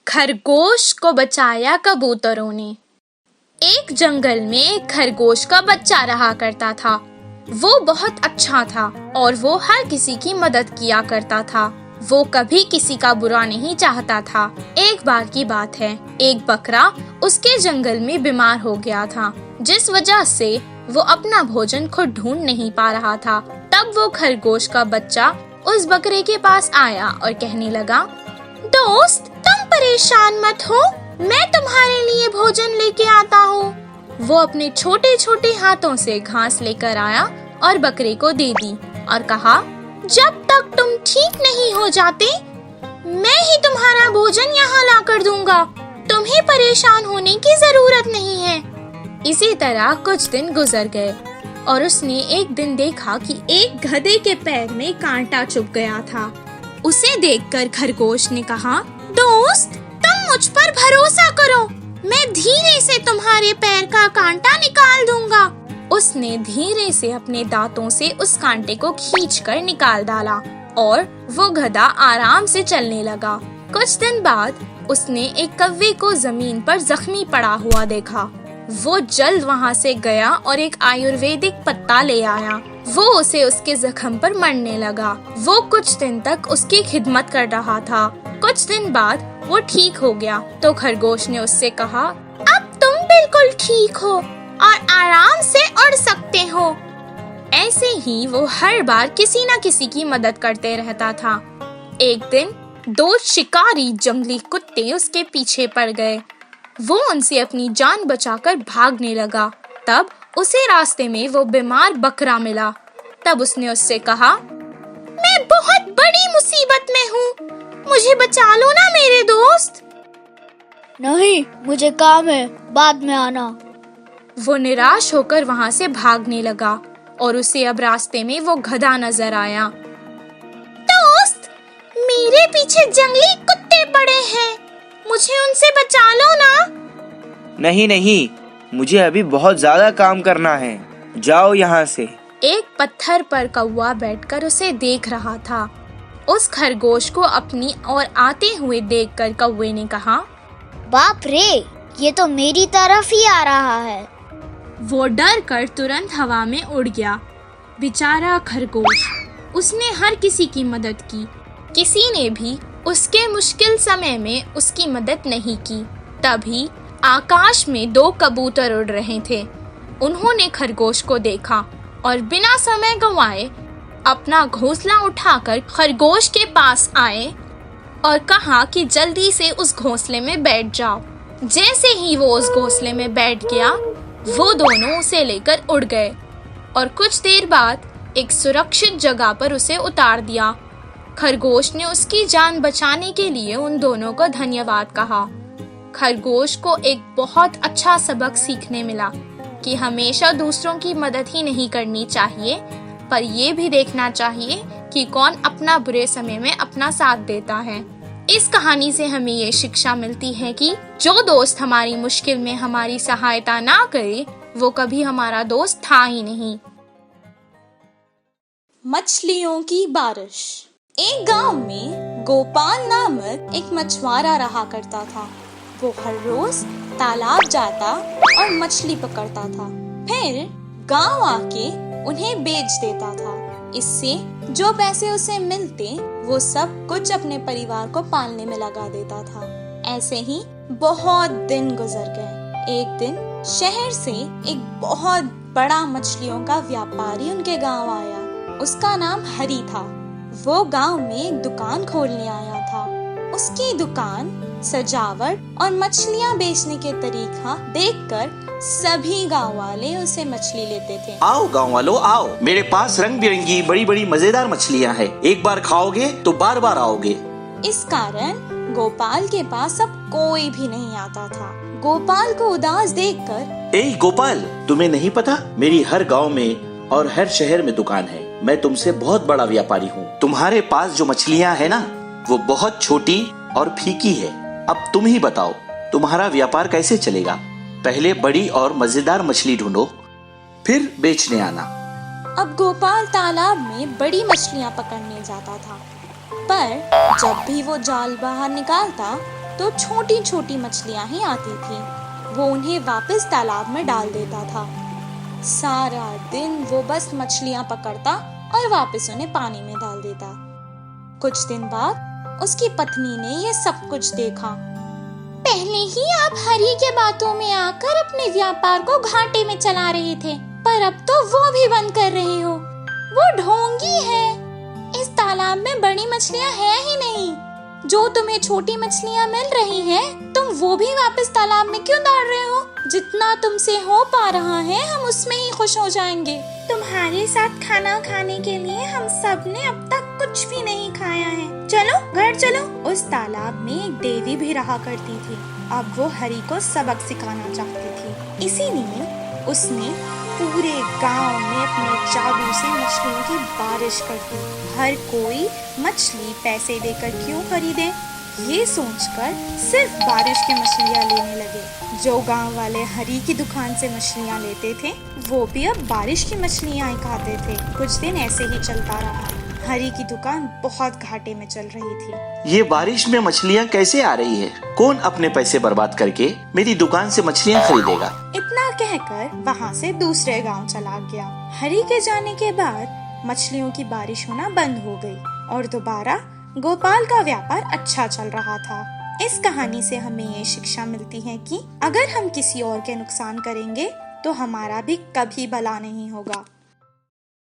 खरगोश को बचाया कबूतरों ने। एक जंगल में एक खरगोश का बच्चा रहा करता था। वो बहुत अच्छा था और वो हर किसी की मदद किया करता था। वो कभी किसी का बुरा नहीं चाहता था। एक बार की बात है, एक बकरा उसके जंगल में बीमार हो गया था, जिस वजह से वो अपना भोजन खुद ढूंढ नहीं पा रहा था। तब वो खरगोश का बच्चा उस बकरे के पास आया और कहने लगा, दोस्त, तुम परेशान मत हो, मैं तुम्हारे लिए भोजन लेके आता हूँ। वो अपने छोटे छोटे हाथों से घास लेकर आया और बकरे को दे दी और कहा, जब तक तुम ठीक नहीं हो जाते, मैं ही तुम्हारा भोजन यहाँ ला कर दूंगा। तुम्हें परेशान होने की जरूरत नहीं है। इसी तरह कुछ दिन गुजर गए और उसने एक दिन देखा कि एक गधे के पैर में कांटा चुभ गया था। उसे देखकर खरगोश ने कहा, दोस्त, तुम मुझ पर भरोसा करो, मैं धीरे से तुम्हारे पैर का कांटा निकाल दूंगा। उसने धीरे से अपने दांतों से उस कांटे को खींचकर निकाल डाला और वो गधा आराम से चलने लगा। कुछ दिन बाद उसने एक कौवे को जमीन पर जख्मी पड़ा हुआ देखा। वो जल्द वहाँ से गया और एक आयुर्वेदिक पत्ता ले आया। वो उसे उसके जख्म पर मलने लगा। वो कुछ दिन तक उसकी खिदमत कर रहा था। कुछ दिन बाद वो ठीक हो गया तो खरगोश ने उससे कहा, अब तुम बिल्कुल ठीक हो और आराम से उड़ सकते हो। ऐसे ही वो हर बार किसी न किसी की मदद करते रहता था। एक दिन दो शिकारी जंगली कुत्ते उसके पीछे पड़ गए। वो उनसे अपनी जान बचाकर भागने लगा। तब उसे रास्ते में वो बीमार बकरा मिला। तब उसने उससे कहा, मैं बहुत बड़ी मुसीबत में हूँ, मुझे बचा लो ना मेरे दोस्त। नहीं, मुझे काम है, बाद में आना। वो निराश होकर वहाँ से भागने लगा और उसे अब रास्ते में वो गधा नजर आया। दोस्त, मेरे पीछे जंगली कुत्ते पड़े हैं, मुझे उनसे बचा लो ना। नहीं नहीं, मुझे अभी बहुत ज्यादा काम करना है, जाओ यहाँ से। एक पत्थर पर कौवा बैठकर उसे देख रहा था। उस खरगोश को अपनी ओर आते हुए देखकर कौवे ने कहा, बाप रे, ये तो मेरी तरफ ही आ रहा है। वो डर कर तुरंत हवा में उड़ गया। बेचारा खरगोश, उसने हर किसी की मदद की, किसी ने भी उसके मुश्किल समय में उसकी मदद नहीं की। तभी आकाश में दो कबूतर उड़ रहे थे। उन्होंने खरगोश को देखा और बिना समय गंवाए अपना घोंसला उठाकर खरगोश के पास आए और कहा कि जल्दी से उस घोंसले में बैठ जाओ। जैसे ही वो उस घोंसले में बैठ गया, वो दोनों उसे लेकर उड़ गए और कुछ देर बाद एक सुरक्षित जगह पर उसे उतार दिया। खरगोश ने उसकी जान बचाने के लिए उन दोनों को धन्यवाद कहा। खरगोश को एक बहुत अच्छा सबक सीखने मिला कि हमेशा दूसरों की मदद ही नहीं करनी चाहिए, पर ये भी देखना चाहिए कि कौन अपना बुरे समय में अपना साथ देता है। इस कहानी से हमें ये शिक्षा मिलती है कि जो दोस्त हमारी मुश्किल में हमारी सहायता ना करे, वो कभी हमारा दोस्त था ही नहीं। मछलियों की बारिश। एक गांव में गोपाल नामक एक मछुआरा रहा करता था। वो हर रोज तालाब जाता और मछली पकड़ता था, फिर गांव आके उन्हें बेच देता था। इससे जो पैसे उसे मिलते, वो सब कुछ अपने परिवार को पालने में लगा देता था। ऐसे ही बहुत दिन गुजर गए। एक दिन शहर से एक बहुत बड़ा मछलियों का व्यापारी उनके गांव आया। उसका नाम हरी था। वो गांव में एक दुकान खोलने आया था। उसकी दुकान सजावट और मछलियाँ बेचने के तरीका देखकर सभी गांव वाले उसे मछली लेते थे। आओ गांव वालों, आओ, मेरे पास रंग बिरंगी बड़ी बड़ी मजेदार मछलियाँ हैं। एक बार खाओगे तो बार बार आओगे। इस कारण गोपाल के पास अब कोई भी नहीं आता था। गोपाल को उदास देखकर, ए गोपाल, तुम्हें नहीं पता, मेरी हर गांव में और हर शहर में दुकान है। मैं तुमसे बहुत बड़ा व्यापारी हूँ। तुम्हारे पास जो मछलियाँ है ना, वो बहुत छोटी और फीकी है। अब तुम ही बताओ, तुम्हारा व्यापार कैसे चलेगा? पहले बड़ी और मजेदार मछली ढूंढो, फिर बेचने आना। अब गोपाल तालाब में बड़ी मछलियाँ पकड़ने जाता था, पर जब भी वो जाल बाहर निकालता तो छोटी छोटी मछलियां ही आती थी। वो उन्हें वापस तालाब में डाल देता था। सारा दिन वो बस मछलियां पकड़ता और वापस उन्हें पानी में डाल देता। कुछ दिन बाद उसकी पत्नी ने यह सब कुछ देखा। पहले ही आप हरी के बातों में आकर अपने व्यापार को घाटे में चला रहे थे, पर अब तो वो भी बंद कर रहे हो। वो ढोंगी है। इस तालाब में बड़ी मछलियां हैं ही नहीं। जो तुम्हें छोटी मछलियां मिल रही हैं, तुम वो भी वापस तालाब में क्यों डाल रहे हो? जितना तुमसे हो पा रहा है हम उसमें ही खुश हो जाएंगे। तुम्हारे साथ खाना खाने के लिए हम सब ने अब तक कुछ भी नहीं खाया है। चलो घर चलो। उस तालाब में एक देवी भी रहा करती थी। अब वो हरी को सबक सिखाना चाहती थी, इसीलिए उसने पूरे गांव में अपने जादू से मछलियों की बारिश कर दी। हर कोई मछली पैसे देकर क्यों खरीदे, ये सोचकर सिर्फ बारिश की मछलियाँ लेने लगे। जो गांव वाले हरी की दुकान से मछलियाँ लेते थे, वो भी अब बारिश की मछलियाँ ही खाते थे। कुछ दिन ऐसे ही चलता रहा। हरी की दुकान बहुत घाटे में चल रही थी। ये बारिश में मछलियाँ कैसे आ रही है? कौन अपने पैसे बर्बाद करके मेरी दुकान से मछलियाँ खरीदेगा? इतना कहकर वहाँ से दूसरे गांव चला गया। हरी के जाने के बाद मछलियों की बारिश होना बंद हो गई और दोबारा गोपाल का व्यापार अच्छा चल रहा था। इस कहानी से हमें ये शिक्षा मिलती है कि अगर हम किसी और के नुकसान करेंगे तो हमारा भी कभी भला नहीं होगा।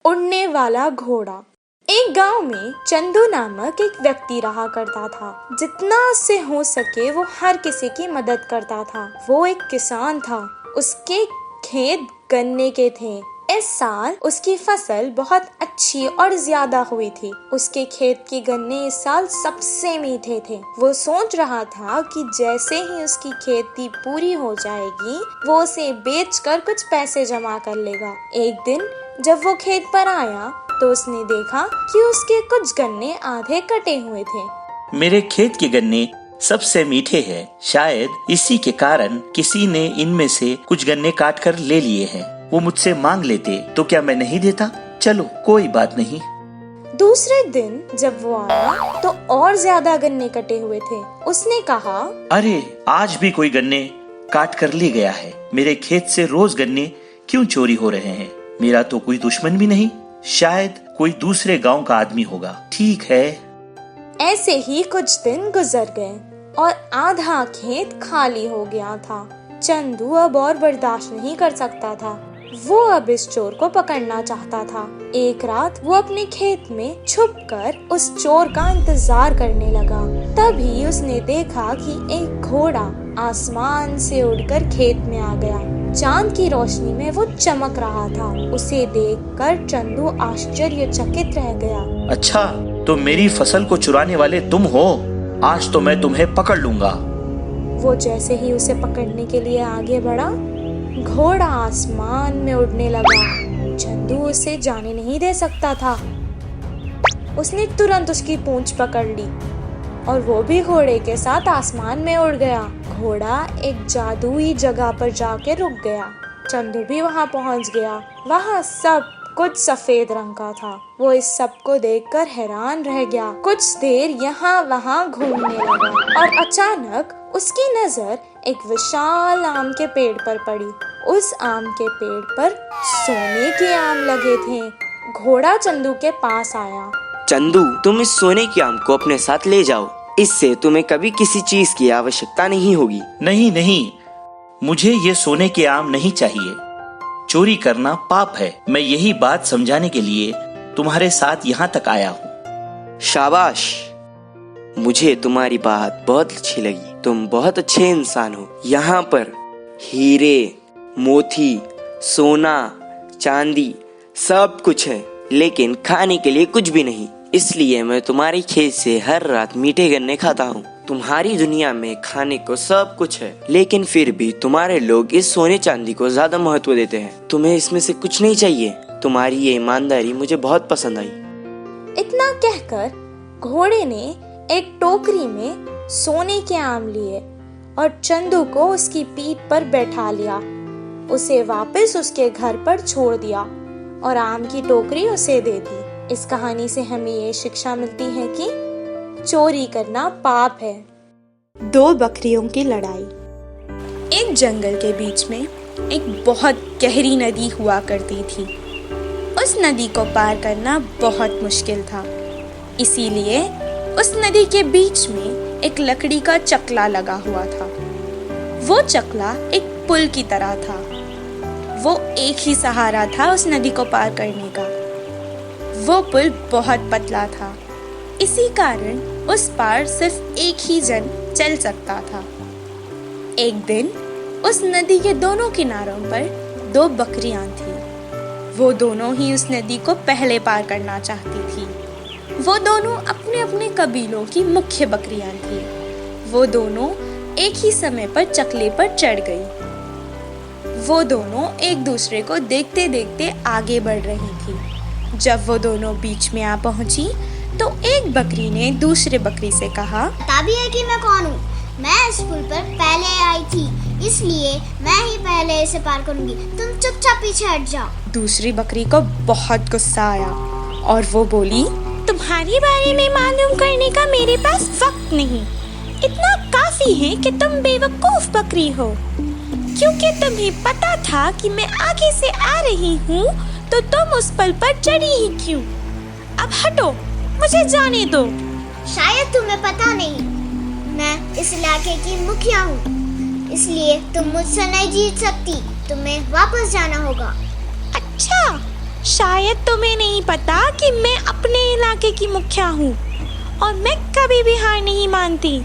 उड़ने वाला घोड़ा। एक गांव में चंदू नामक एक व्यक्ति रहा करता था। जितना उससे हो सके वो हर किसी की मदद करता था। वो एक किसान था। उसके खेत गन्ने के थे। इस साल उसकी फसल बहुत अच्छी और ज्यादा हुई थी। उसके खेत के गन्ने इस साल सबसे मीठे थे। वो सोच रहा था कि जैसे ही उसकी खेती पूरी हो जाएगी वो उसे बेचकर कुछ पैसे जमा कर लेगा। एक दिन जब वो खेत पर आया तो उसने देखा कि उसके कुछ गन्ने आधे कटे हुए थे। मेरे खेत के गन्ने सबसे मीठे हैं। शायद इसी के कारण किसी ने इनमें से कुछ गन्ने काट कर ले लिए हैं। वो मुझसे मांग लेते तो क्या मैं नहीं देता? चलो कोई बात नहीं। दूसरे दिन जब वो आया तो और ज्यादा गन्ने कटे हुए थे। उसने कहा, अरे आज भी कोई गन्ने काट कर ले गया है। मेरे खेत से रोज गन्ने क्यों चोरी हो रहे हैं? मेरा तो कोई दुश्मन भी नहीं, शायद कोई दूसरे गांव का आदमी होगा। ठीक है। ऐसे ही कुछ दिन गुजर गए और आधा खेत खाली हो गया था। चंदू अब और बर्दाश्त नहीं कर सकता था। वो अब इस चोर को पकड़ना चाहता था। एक रात वो अपने खेत में छुपकर उस चोर का इंतजार करने लगा। तभी उसने देखा कि एक घोड़ा आसमान से उड़कर खेत में आ गया। चांद की रोशनी में वो चमक रहा था। उसे देखकर चंदू आश्चर्यचकित रह गया। अच्छा, तो मेरी फसल को चुराने वाले तुम हो? आज तो मैं तुम्हें पकड़ लूंगा। वो जैसे ही उसे पकड़ने के लिए आगे बढ़ा, घोड़ा आसमान में उड़ने लगा। चंदू उसे जाने नहीं दे सकता था। उसने तुरंत उसकी पूंछ पकड़ ली और वो भी घोड़े के साथ आसमान में उड़ गया। घोड़ा एक जादुई जगह पर जाके रुक गया। चंदू भी वहाँ पहुँच गया। वहाँ सब कुछ सफेद रंग का था। वो इस सब को देखकर हैरान रह गया। कुछ देर यहाँ वहाँ घूमने लगा और अचानक उसकी नजर एक विशाल आम के पेड़ पर पड़ी। उस आम के पेड़ पर सोने के आम लगे थे। घोड़ा चंदू के पास आया। चंदू, तुम इस सोने के आम को अपने साथ ले जाओ। इससे तुम्हें कभी किसी चीज की आवश्यकता नहीं होगी। नहीं नहीं, मुझे ये सोने के आम नहीं चाहिए। चोरी करना पाप है। मैं यही बात समझाने के लिए तुम्हारे साथ यहाँ तक आया हूँ। शाबाश, मुझे तुम्हारी बात बहुत अच्छी लगी। तुम बहुत अच्छे इंसान हो। यहाँ पर हीरे, मोती, सोना, चांदी सब कुछ है, लेकिन खाने के लिए कुछ भी नहीं। इसलिए मैं तुम्हारे खेत से हर रात मीठे गन्ने खाता हूँ। तुम्हारी दुनिया में खाने को सब कुछ है, लेकिन फिर भी तुम्हारे लोग इस सोने चांदी को ज्यादा महत्व देते हैं। तुम्हें इसमें से कुछ नहीं चाहिए। तुम्हारी ये ईमानदारी मुझे बहुत पसंद आई। इतना कहकर घोड़े ने एक टोकरी में सोने के आम लिए और चंदू को उसकी पीठ पर बैठा लिया। उसे वापस उसके घर पर छोड़ दिया और आम की टोकरी उसे दे दी। इस कहानी से हमें ये शिक्षा मिलती है कि चोरी करना पाप है। दो बकरियों की लड़ाई। एक जंगल के बीच में एक बहुत गहरी नदी हुआ करती थी। उस नदी को पार करना बहुत मुश्किल था, इसीलिए उस नदी के बीच में एक लकड़ी का चकला लगा हुआ था। वो चकला एक पुल की तरह था। वो एक ही सहारा था उस नदी को पार करने का। वो पुल बहुत पतला था, इसी कारण उस पार सिर्फ एक ही जन चल सकता था। एक दिन उस नदी के दोनों किनारों पर दो बकरियां थीं। वो दोनों ही उस नदी को पहले पार करना चाहती थी। वो दोनों अपने अपने कबीलों की मुख्य बकरियां थीं। वो दोनों एक ही समय पर चकले पर चढ़ गई। वो दोनों एक दूसरे को देखते देखते आगे बढ़ रही थी। जब वो दोनों बीच में आ पहुंची तो एक बकरी ने दूसरे बकरी से कहा, पता भी है कि मैं कौन हूँ। मैं इस पुल पर पहले आई थी, इसलिए मैं ही पहले इसे पार करूंगी। तुम चुपचाप पीछे हट जाओ। दूसरी बकरी को बहुत गुस्सा आया और वो बोली, तुम्हारे बारे में मालूम करने का मेरे पास वक्त नहीं। इतना काफी है कि तुम बेवकूफ बकरी हो। क्योंकि तुम्हें पता था कि मैं आगे से आ रही हूँ तो तुम उस पुल पर चढ़ी ही क्यों? अब हटो, मुझे जाने दो। शायद तुम्हें पता नहीं, मैं इस इलाके की मुखिया हूँ, इसलिए तुम मुझसे नहीं जीत सकती। तुम्हें वापस जाना होगा। अच्छा, शायद तुम्हें नहीं पता कि मैं अपने इलाके की मुखिया हूँ और मैं कभी भी हार नहीं मानती।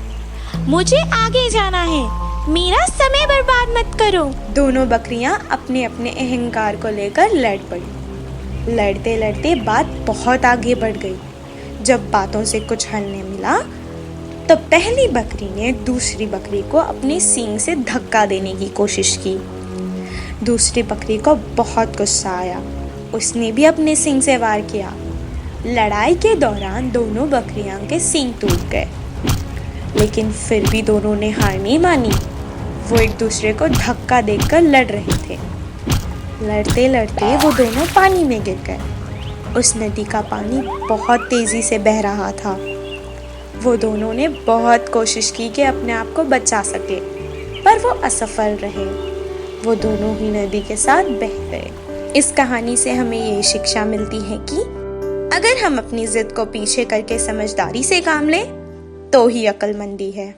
मुझे आगे जाना है, मेरा समय बर्बाद मत करो। दोनों बकरियां अपने अपने अहंकार को लेकर लड़ पड़ी। लड़ते लड़ते बात बहुत आगे बढ़ गई। जब बातों से कुछ हल नहीं मिला तो पहली बकरी ने दूसरी बकरी को अपने सींग से धक्का देने की कोशिश की। दूसरी बकरी को बहुत गुस्सा आया, उसने भी अपने सींग से वार किया। लड़ाई के दौरान दोनों बकरियां के सींग टूट गए, लेकिन फिर भी दोनों ने हार नहीं मानी। वो एक दूसरे को धक्का देकर लड़ रहे थे। लड़ते लड़ते वो दोनों पानी में गिर गए। उस नदी का पानी बहुत तेजी से बह रहा था। वो दोनों ने बहुत कोशिश की कि अपने आप को बचा सके, पर वो असफल रहे। वो दोनों ही नदी के साथ बह गए। इस कहानी से हमें ये शिक्षा मिलती है कि अगर हम अपनी जिद को पीछे करके समझदारी से काम लें तो ही अक्लमंदी है।